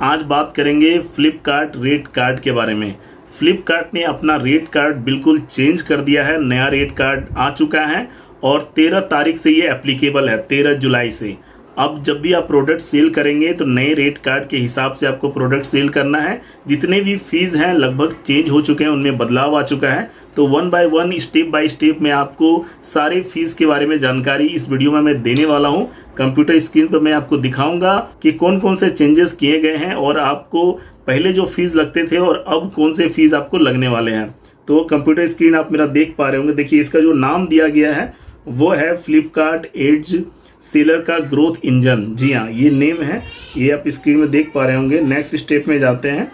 आज बात करेंगे फ्लिपकार्ट रेट कार्ड के बारे में। फ्लिपकार्ट ने अपना रेट कार्ड बिल्कुल चेंज कर दिया है, नया रेट कार्ड आ चुका है और 13 तारीख से ये एप्लीकेबल है, 13 जुलाई से। अब जब भी आप प्रोडक्ट सेल करेंगे तो नए रेट कार्ड के हिसाब से आपको प्रोडक्ट सेल करना है। जितने भी फीस हैं लगभग चेंज हो चुके हैं, उनमें बदलाव आ चुका है। तो one by one, step by step मैं आपको सारे फीस के बारे में जानकारी इस वीडियो में मैं देने वाला हूं। कंप्यूटर स्क्रीन पर मैं आपको दिखाऊंगा कि कौन कौन से चेंजेस किए गए हैं और आपको पहले जो फीस लगते थे और अब कौन से फीस आपको लगने वाले हैं। तो कंप्यूटर स्क्रीन आप मेरा देख पा रहे होंगे। देखिए, इसका जो नाम दिया गया है वो है फ्लिपकार्ट एज सेलर का ग्रोथ इंजन। जी हाँ, ये नेम है, ये आप स्क्रीन में देख पा रहे होंगे। नेक्स्ट स्टेप में जाते हैं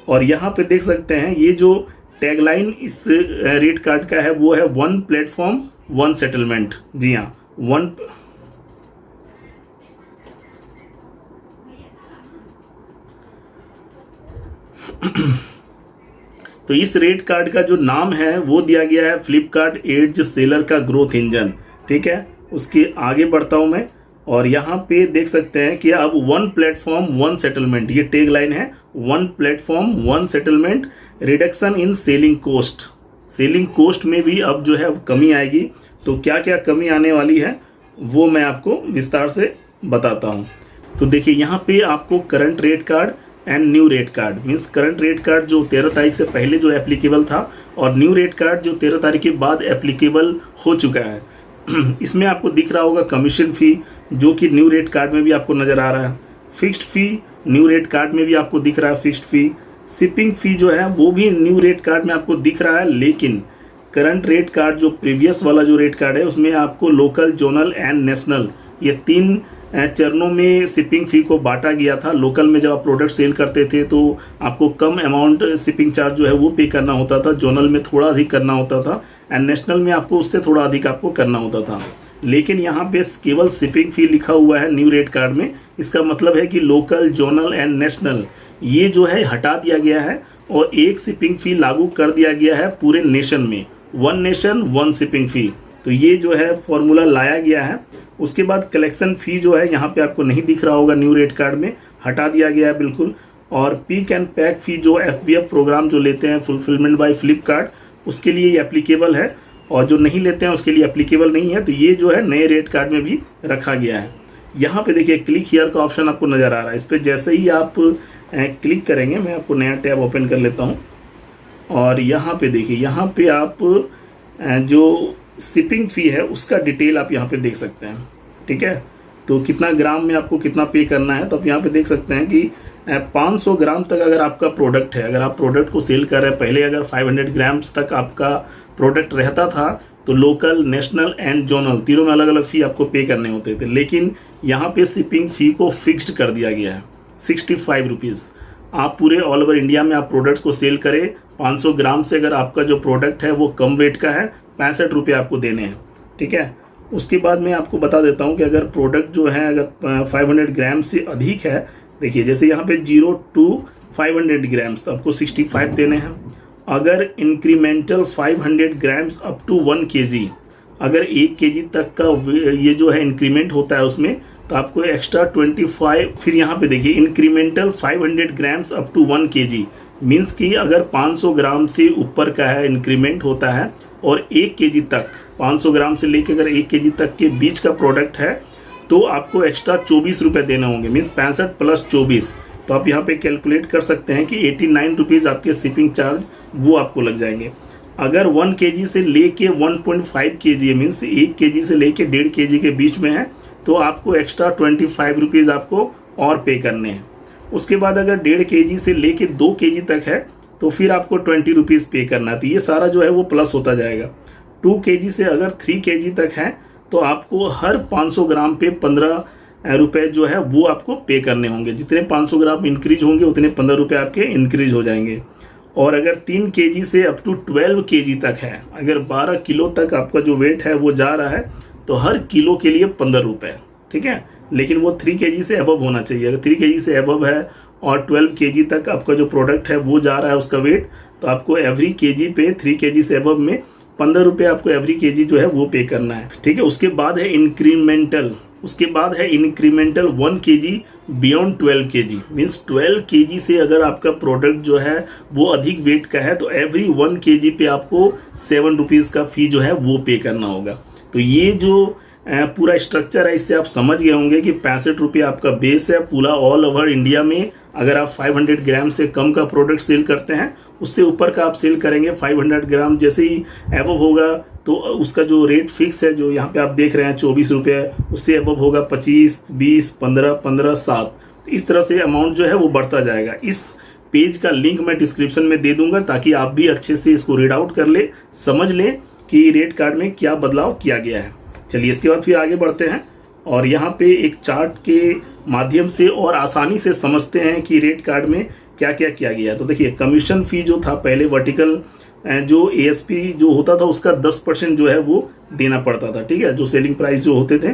और यहाँ पे देख सकते हैं ये जो टैगलाइन इस रेट कार्ड का है वो है वन प्लेटफॉर्म वन सेटलमेंट। जी हाँ, वन तो इस रेट कार्ड का जो नाम है वो दिया गया है फ्लिपकार्ट एज सेलर का ग्रोथ इंजन। ठीक है, उसके आगे बढ़ता हूं मैं और यहाँ पे देख सकते हैं कि अब वन प्लेटफॉर्म वन सेटलमेंट, ये टैग लाइन है, one platform one settlement, reduction in selling cost. Selling cost में भी अब जो है अब कमी आएगी। तो क्या क्या कमी आने वाली है वो मैं आपको विस्तार से बताता हूँ। तो देखिए, यहाँ पे आपको current rate card and new rate card, means current rate card जो 13 तारीख से पहले जो एप्लीकेबल था और न्यू रेट कार्ड जो 13 तारीख के बाद एप्लीकेबल हो चुका है। इसमें आपको दिख रहा होगा कमीशन फी, जो कि न्यू रेट कार्ड में भी आपको नज़र आ रहा है। फिक्स्ड फी न्यू रेट कार्ड में भी आपको दिख रहा है, फिक्स्ड फी। शिपिंग फी जो है वो भी न्यू रेट कार्ड में आपको दिख रहा है, लेकिन करंट रेट कार्ड जो प्रीवियस वाला जो रेट कार्ड है उसमें आपको लोकल, जोनल एंड नेशनल, ये 3 चरणों में शिपिंग फी को बांटा गया था। लोकल में जब आप प्रोडक्ट सेल करते थे तो आपको कम अमाउंट शिपिंग चार्ज जो है वो पे करना होता था, जोनल में थोड़ा अधिक करना होता था एंड नेशनल में आपको उससे थोड़ा अधिक आपको करना होता था। लेकिन यहाँ पे केवल शिपिंग फी लिखा हुआ है न्यू रेट कार्ड में। इसका मतलब है कि लोकल, जोनल एंड नेशनल ये जो है हटा दिया गया है और एक शिपिंग फी लागू कर दिया गया है पूरे नेशन में, वन नेशन वन शिपिंग फी। तो ये जो है फॉर्मूला लाया गया है। उसके बाद कलेक्शन फी जो है यहाँ पे आपको नहीं दिख रहा होगा, न्यू रेट कार्ड में हटा दिया गया है बिल्कुल। और पिक एंड पैक फी जो FBF प्रोग्राम जो लेते हैं, फुलफिलमेंट बाय फ्लिपकार्ट, उसके लिए ये एप्लीकेबल है और जो नहीं लेते हैं उसके लिए एप्लीकेबल नहीं है। तो ये जो है नए रेट कार्ड में भी रखा गया है। यहाँ पे देखिए क्लिक हियर का ऑप्शन आपको नज़र आ रहा है। इस पर जैसे ही आप क्लिक करेंगे, मैं आपको नया टैब ओपन कर लेता हूँ और यहाँ पे देखिए, यहाँ पे आप जो शिपिंग फी है उसका डिटेल आप यहाँ पे देख सकते हैं। ठीक है, तो कितना ग्राम में आपको कितना पे करना है, तो आप यहाँ पे देख सकते हैं कि 500 ग्राम तक अगर आपका प्रोडक्ट है, अगर आप प्रोडक्ट को सेल कर रहे हैं, पहले अगर 500 ग्राम्स तक आपका प्रोडक्ट रहता था तो लोकल, नेशनल एंड जोनल तीनों में अलग अलग फ़ी आपको पे करने होते थे। लेकिन यहाँ पे शिपिंग फ़ी को फिक्स्ड कर दिया गया है, 65 रुपीज़। आप पूरे ऑल ओवर इंडिया में आप प्रोडक्ट्स को सेल करें, 500 ग्राम से अगर आपका जो प्रोडक्ट है वो कम वेट का है, 65 रुपये आपको देने हैं। ठीक है, उसके बाद मैं आपको बता देता हूँ कि अगर प्रोडक्ट जो है अगर 500 ग्राम से अधिक है, देखिए जैसे यहाँ पे 0 to 500 ग्राम्स तो आपको 65 देने हैं। अगर incremental 500 grams up to 1 kg, अगर 1 kg तक का ये जो है इंक्रीमेंट होता है उसमें, तो आपको एक्स्ट्रा 25। फिर यहाँ पे देखिए incremental 500 grams up to 1 kg, means कि अगर 500 ग्राम से ऊपर का है इंक्रीमेंट होता है और 1 kg तक, 500 ग्राम से लेकर अगर 1 kg तक के बीच का प्रोडक्ट है तो आपको एक्स्ट्रा 24 रुपये देने होंगे, मीन्स 65 प्लस 24। तो आप यहाँ पे कैलकुलेट कर सकते हैं कि 89 रुपीज़ आपके शिपिंग चार्ज वो आपको लग जाएंगे। अगर 1 kg से लेके 1.5 kg, मीन्स 1 kg से लेके 1.5 kg के बीच में है, तो आपको एक्स्ट्रा 25 रुपीज़ आपको और पे करने हैं। उसके बाद अगर 1.5 kg से लेके 2 kg तक है तो फिर आपको 20 रुपीज़ पे करना है। तो ये सारा जो है वो प्लस होता जाएगा। 2 kg से अगर 3 kg तक है तो आपको हर 500 ग्राम पे 15 रुपये जो है वो आपको पे करने होंगे। जितने 500 ग्राम इंक्रीज होंगे उतने 15 रुपये आपके इंक्रीज हो जाएंगे। और अगर 3 kg से अप टू 12 kg तक है, अगर 12 किलो तक आपका जो वेट है वो जा रहा है, तो हर किलो के लिए 15 रुपये। ठीक है, लेकिन वो 3 kg से अबव होना चाहिए। अगर 3 kg से अबव है और 12 kg तक आपका जो प्रोडक्ट है वो जा रहा है उसका वेट, तो आपको एवरी kg पे 3 kg से अबव में 15 रुपये आपको एवरी kg जो है वो पे करना है। ठीक है, उसके बाद है इंक्रीमेंटल, उसके बाद है incremental 1 kg beyond 12 kg, means 12 kg से अगर आपका प्रोडक्ट जो है वो अधिक वेट का है तो एवरी 1 kg पे आपको 7 रुपीज़ का फी जो है वो पे करना होगा। तो ये जो पूरा स्ट्रक्चर है इससे आप समझ गए होंगे कि 65 रुपये आपका बेस है पूरा ऑल ओवर इंडिया में। अगर आप 500 ग्राम से कम का प्रोडक्ट सेल करते हैं, उससे ऊपर का आप सेल करेंगे 500 ग्राम जैसे ही एबव होगा तो उसका जो रेट फिक्स है जो यहाँ पे आप देख रहे हैं 24 रुपये, उससे एबव होगा 25, 20, 15, 15, 7, इस तरह से अमाउंट जो है वो बढ़ता जाएगा। इस पेज का लिंक मैं डिस्क्रिप्शन में दे दूंगा ताकि आप भी अच्छे से इसको रीड आउट कर ले, समझ लें कि रेट कार्ड में क्या बदलाव किया गया है। चलिए इसके बाद फिर आगे बढ़ते हैं और यहाँ पे एक चार्ट के माध्यम से और आसानी से समझते हैं कि रेट कार्ड में क्या क्या किया गया है। तो देखिए कमीशन फी जो था पहले वर्टिकल जो एएसपी जो होता था उसका 10% जो है वो देना पड़ता था, ठीक है, जो सेलिंग प्राइस जो होते थे,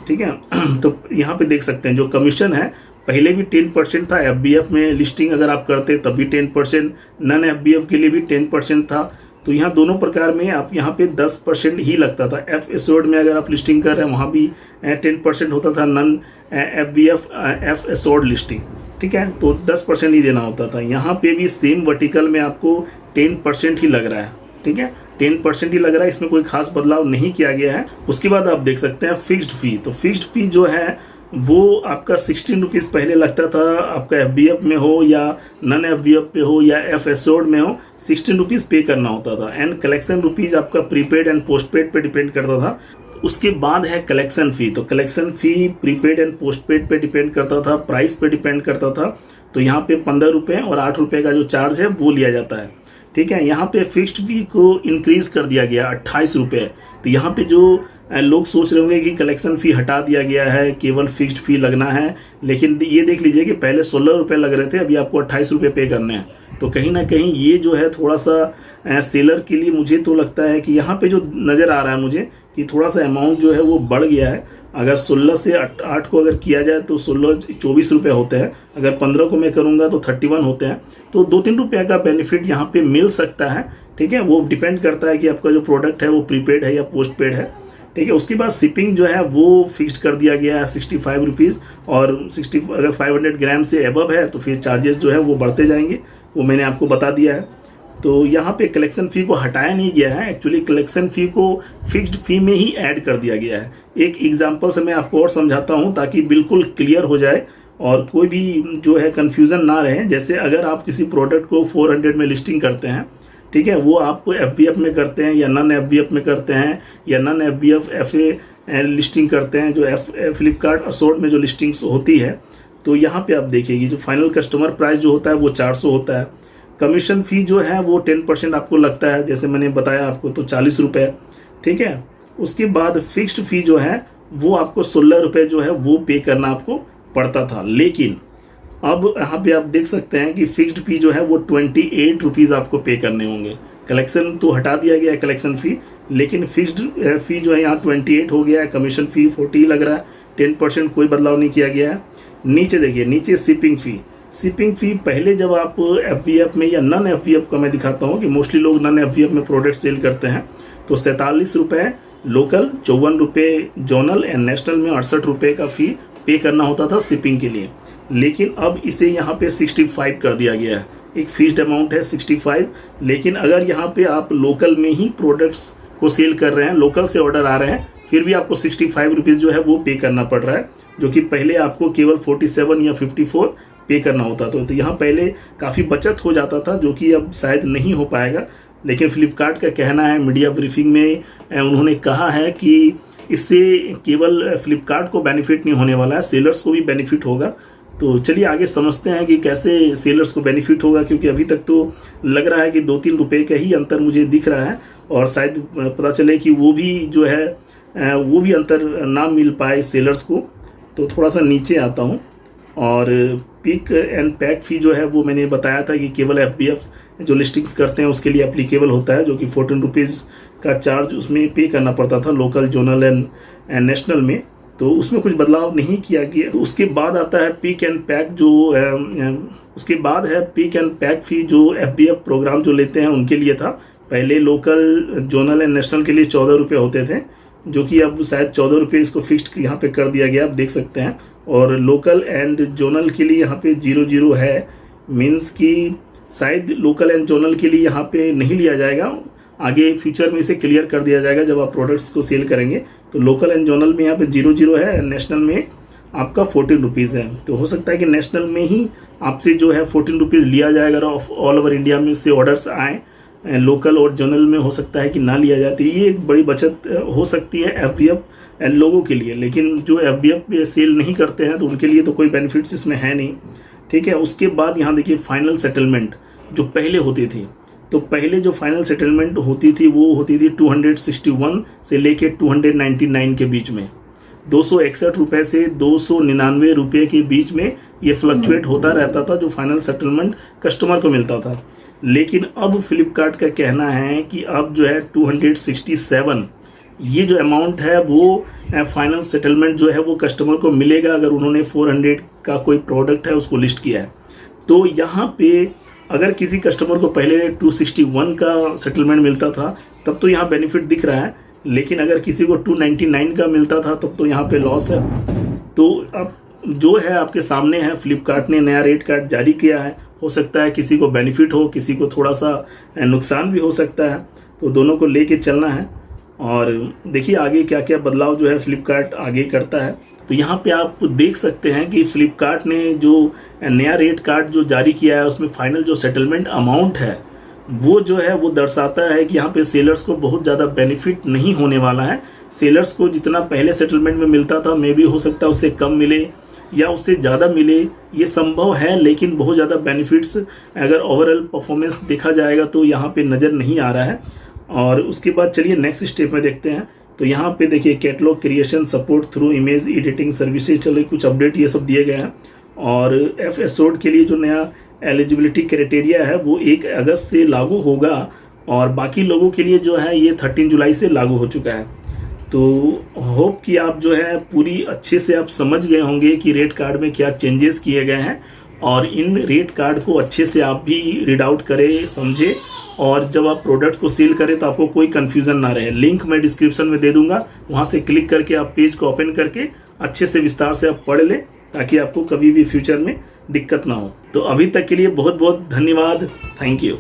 ठीक है। तो यहाँ पे देख सकते हैं जो कमीशन है पहले भी 10% था, एफबीएफ में लिस्टिंग अगर आप करते तब भी 10%, नॉन एफबीएफ के लिए भी 10% था। तो यहाँ दोनों प्रकार में आप यहाँ पे 10% ही लगता था। एफ एसोर्ड में अगर आप लिस्टिंग कर रहे हैं वहाँ भी 10% होता था, नॉन एफबीएफ एफ एसोर्ड लिस्टिंग, ठीक है, तो 10% ही देना होता था। यहाँ पे भी सेम वर्टिकल में आपको 10% ही लग रहा है, ठीक है, 10% ही लग रहा है, इसमें कोई खास बदलाव नहीं किया गया है। उसके बाद आप देख सकते हैं फिक्स्ड फी। तो फिक्स्ड फी जो है वो आपका 16 रुपीज़ पहले लगता था, आपका एफबीएफ में हो या नॉन एफबीएफ पे हो या एफ एसोर्ड में हो, 16 रुपीज़ पे करना होता था। एंड कलेक्शन रुपीज़ आपका प्रीपेड एंड पोस्टपेड पे डिपेंड करता था। उसके बाद है कलेक्शन फ़ी। तो collection fee prepaid and postpaid पे डिपेंड करता था, प्राइस पे डिपेंड करता था। तो यहाँ पे 15 रुपये और 8 रुपये का जो चार्ज है वो लिया जाता है, ठीक है। यहाँ पे फिक्स्ड फी को इंक्रीज कर दिया गया 28 रुपये। तो यहाँ पे जो लोग सोच रहे होंगे कि कलेक्शन फ़ी हटा दिया गया है, केवल फिक्स्ड फी लगना है, लेकिन ये देख लीजिए कि पहले 16 रुपये लग रहे थे, अभी आपको 28 रुपये पे करने हैं। तो कहीं ना कहीं ये जो है थोड़ा सा सेलर के लिए मुझे तो लगता है कि यहाँ पे जो नज़र आ रहा है मुझे कि थोड़ा सा अमाउंट जो है वो बढ़ गया है। अगर 16 से 8 को अगर किया जाए तो 24 रुपये होते हैं, अगर 15 को मैं करूँगा तो 31 होते हैं। तो 2-3 रुपये का बेनिफिट यहाँ पे मिल सकता है, ठीक है। वो डिपेंड करता है कि आपका जो प्रोडक्ट है वो प्रीपेड है या पोस्टपेड है, ठीक है। उसके बाद शिपिंग जो है वो फिक्स्ड कर दिया गया है 65 रुपीज़, और 60 अगर 500 ग्राम से एबव है तो फिर चार्जेस जो है वो बढ़ते जाएंगे, वो मैंने आपको बता दिया है। तो यहाँ पे कलेक्शन फ़ी को हटाया नहीं गया है, एक्चुअली कलेक्शन फ़ी को फिक्स्ड फी में ही ऐड कर दिया गया है। एक एग्जांपल से मैं आपको और समझाता हूँ ताकि बिल्कुल क्लियर हो जाए और कोई भी जो है कन्फ्यूज़न ना रहे। जैसे अगर आप किसी प्रोडक्ट को 400 में लिस्टिंग करते हैं, ठीक है, वो आप एफबीएफ में करते हैं या नॉन एफबीएफ में करते हैं या नॉन एफबीएफ एफए लिस्टिंग करते हैं, जो फ्लिपकार्ट असोर्ट में जो लिस्टिंग्स होती है, तो यहाँ पे आप देखिए जो फाइनल कस्टमर प्राइस जो होता है वो 400 होता है। कमीशन फ़ी जो है वो 10% आपको लगता है, जैसे मैंने बताया आपको, तो 40 रुपये, ठीक है। उसके बाद फिक्स्ड फी जो है वो आपको 16 रुपये जो है वो पे करना आपको पड़ता था। लेकिन अब यहाँ पे आप देख सकते हैं कि फिक्स्ड फी जो है वो 28 रुपीज़ आपको पे करने होंगे। कलेक्शन तो हटा दिया गया है कलेक्शन फ़ी, लेकिन फिक्स्ड फी जो है यहाँ 28 हो गया है, कमीशन फ़ी 40 लग रहा है, 10% कोई बदलाव नहीं किया गया है। नीचे देखिए, नीचे शिपिंग फ़ी। शिपिंग फ़ी पहले जब आप एफबीएफ में या नॉन एफबीएफ का मैं दिखाता हूँ कि मोस्टली लोग नॉन एफबीएफ में प्रोडक्ट सेल करते हैं, तो 47 रुपये लोकल, 54 रुपये जोनल एंड नेशनल में 68 रुपये का फ़ी पे करना होता था शिपिंग के लिए। लेकिन अब इसे यहाँ पे 65 कर दिया गया है, एक फिक्स्ड अमाउंट है 65। लेकिन अगर यहाँ पे आप लोकल में ही प्रोडक्ट्स को सेल कर रहे हैं, लोकल से ऑर्डर आ रहे हैं, फिर भी आपको 65 रुपीज़ जो है वो पे करना पड़ रहा है, जो कि पहले आपको केवल 47 या 54 पे करना होता था। तो यहाँ पहले काफ़ी बचत हो जाता था, जो कि अब शायद नहीं हो पाएगा। लेकिन फ्लिपकार्ट का कहना है, मीडिया ब्रीफिंग में उन्होंने कहा है कि इससे केवल फ्लिपकार्ट को बेनिफिट नहीं होने वाला है, सेलर्स को भी बेनिफिट होगा। तो चलिए आगे समझते हैं कि कैसे सेलर्स को बेनिफिट होगा, क्योंकि अभी तक तो लग रहा है कि 2-3 रुपये का ही अंतर मुझे दिख रहा है, और शायद पता चले कि वो भी जो है वो भी अंतर ना मिल पाए सेलर्स को। तो थोड़ा सा नीचे आता हूँ, और पिक एंड पैक फ़ी जो है वो मैंने बताया था कि केवल एफबीएफ जो लिस्टिंग्स करते हैं उसके लिए एप्लीकेबल होता है, जो कि 14 रुपीज़ का चार्ज उसमें पे करना पड़ता था लोकल, जोनल एंड नेशनल में। तो उसमें कुछ बदलाव नहीं किया गया। तो उसके बाद आता है पिक एंड पैक, जो उसके बाद है पिक एंड पैक फ़ी, जो एफबीएफ प्रोग्राम जो लेते हैं उनके लिए था। पहले लोकल, जोनल एंड नेशनल के लिए 14 रुपये होते थे, जो कि अब शायद 14 रुपये इसको फिक्स्ड यहाँ पे कर दिया गया, आप देख सकते हैं। और लोकल एंड जोनल के लिए यहाँ पे 00 है, मीन्स कि शायद लोकल एंड जोनल के लिए यहाँ पे नहीं लिया जाएगा, आगे फ्यूचर में इसे क्लियर कर दिया जाएगा जब आप प्रोडक्ट्स को सेल करेंगे। तो लोकल एंड जोनल में यहाँ पे 00 है, नेशनल में आपका 14 रुपीज़ है। तो हो सकता है कि नेशनल में ही आपसे जो है 14 रुपीज़ लिया जाएगा और ऑल ओवर इंडिया में से ऑर्डर्स आए। लोकल और जनरल में हो सकता है कि ना लिया जाए। तो ये एक बड़ी बचत हो सकती है FBF लोगों के लिए, लेकिन जो FBF सेल नहीं करते हैं तो उनके लिए तो कोई बेनिफिट्स इसमें है नहीं, ठीक है। उसके बाद यहाँ देखिए फाइनल सेटलमेंट जो पहले होती थी, तो पहले जो फाइनल सेटलमेंट होती थी वो होती थी 261 से लेके 299 के बीच में, 261 रुपये से 299 रुपये के बीच में ये फ्लक्चुएट होता रहता था जो फाइनल सेटलमेंट कस्टमर को मिलता था। लेकिन अब फ्लिपकार्ट का कहना है कि अब जो है 267 ये जो अमाउंट है वो फाइनल सेटलमेंट जो है वो कस्टमर को मिलेगा अगर उन्होंने 400 का कोई प्रोडक्ट है उसको लिस्ट किया है। तो यहाँ पे अगर किसी कस्टमर को पहले 261 का सेटलमेंट मिलता था तब तो यहाँ बेनिफिट दिख रहा है, लेकिन अगर किसी को 299 का मिलता था तब तो यहाँ पे लॉस है। तो अब जो है आपके सामने है, फ्लिपकार्ट ने नया रेट कार्ड जारी किया है। हो सकता है किसी को बेनिफिट हो, किसी को थोड़ा सा नुकसान भी हो सकता है, तो दोनों को लेके चलना है। और देखिए आगे क्या क्या बदलाव जो है फ्लिपकार्ट आगे करता है। तो यहाँ पे आप देख सकते हैं कि फ्लिपकार्ट ने जो नया रेट कार्ड जो जारी किया है उसमें फाइनल जो सेटलमेंट अमाउंट है वो जो है वो दर्शाता है कि यहाँ पे सेलर्स को बहुत ज़्यादा बेनिफिट नहीं होने वाला है। सेलर्स को जितना पहले सेटलमेंट में मिलता था मे भी हो सकता है उससे कम मिले या उससे ज़्यादा मिले, ये संभव है, लेकिन बहुत ज़्यादा बेनिफिट्स अगर ओवरऑल परफॉर्मेंस देखा जाएगा तो यहाँ पे नज़र नहीं आ रहा है। और उसके बाद चलिए नेक्स्ट स्टेप में देखते हैं। तो यहाँ पे देखिए catalogue creation support through image editing services, चलिए कुछ अपडेट ये सब दिए गए हैं। और FSOD के लिए जो नया एलिजिबिलिटी क्राइटेरिया है वो 1 अगस्त से लागू होगा और बाकी लोगों के लिए जो है ये 13 जुलाई से लागू हो चुका है। तो होप कि आप जो है पूरी अच्छे से आप समझ गए होंगे कि रेट कार्ड में क्या चेंजेस किए गए हैं और इन रेट कार्ड को अच्छे से आप भी रीड आउट करें, समझे, और जब आप प्रोडक्ट को सेल करें तो आपको कोई कंफ्यूजन ना रहे। लिंक मैं डिस्क्रिप्शन में दे दूंगा, वहां से क्लिक करके आप पेज को ओपन करके अच्छे से विस्तार से आप पढ़ लें ताकि आपको कभी भी फ्यूचर में दिक्कत ना हो। तो अभी तक के लिए बहुत बहुत धन्यवाद, थैंक यू।